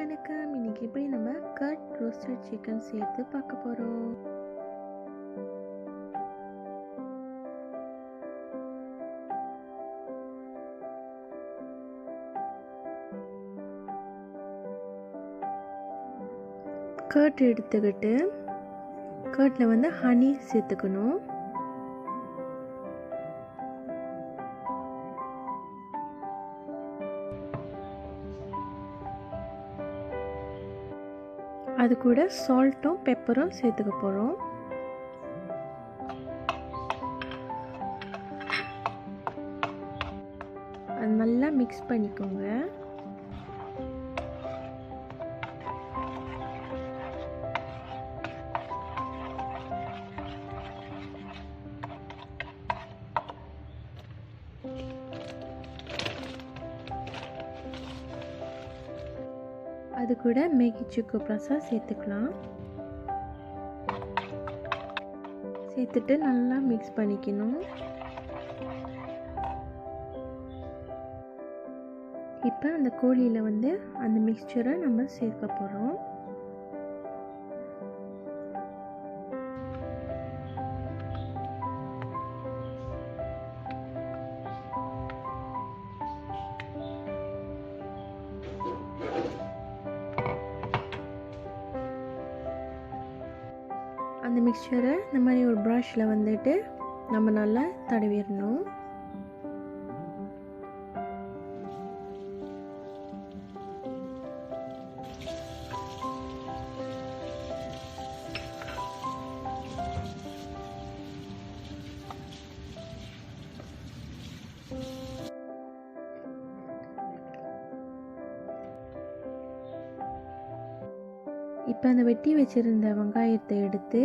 வணக்கம். இன்னைக்கு எப்படி நம்ம கட் ரோஸ்டட் சிக்கன் சேர்த்து பார்க்க போகிறோம். கர்ட் எடுத்துக்கிட்டு கர்ட்டில் வந்து ஹனி சேர்த்துக்கணும். அது கூட சால்ட்டும் பெப்பரும் சேர்த்துக்க போகிறோம். அது நல்லா மிக்ஸ் பண்ணிக்கோங்க. அது கூட மேகி cukup ரசா சேர்த்துக்கலாம். சேர்த்துட்டு நல்லா மிக்ஸ் பண்ணிக்கணும். இப்போ அந்த கோழியில் வந்து அந்த மிக்சரை நம்ம சேர்க்க போகிறோம். அந்த மிக்சரை இந்த மாதிரி ஒரு ப்ரஷில் வந்துட்டு நம்ம நல்லா தடவிடணும். இப்போ அந்த வெட்டி வச்சுருந்த வெங்காயத்தை எடுத்து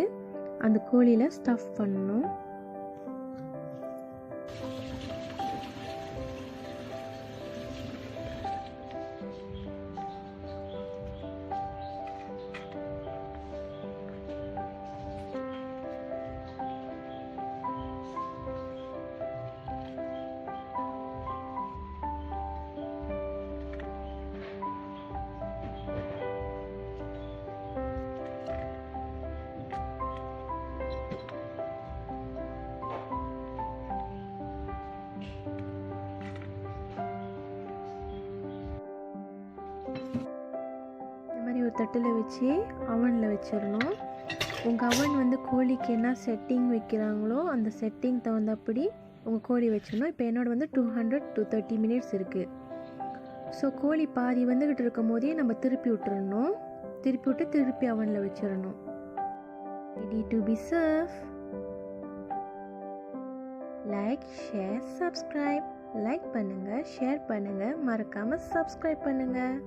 அந்த கோழியில் ஸ்டஃப் பண்ணணும். ஒரு தட்டில் வச்சு அவனில் வச்சிடணும். உங்கள் அவன் வந்து கோழிக்கு என்ன செட்டிங் வைக்கிறாங்களோ அந்த செட்டிங் தகுந்தபடி உங்கள் கோழி வச்சிடணும். இப்போ என்னோட வந்து 200 to 30 minutes இருக்குது. ஸோ கோழி பாதி வந்துக்கிட்டு இருக்கும் போதே நம்ம திருப்பி விட்டுறணும். திருப்பி விட்டு திருப்பி அவனில் வச்சிடணும். Ready to be serve. Like, share, subscribe. Like பண்ணுங்கள், ஷேர் பண்ணுங்கள், மறக்காமல் சப்ஸ்கிரைப் பண்ணுங்கள்.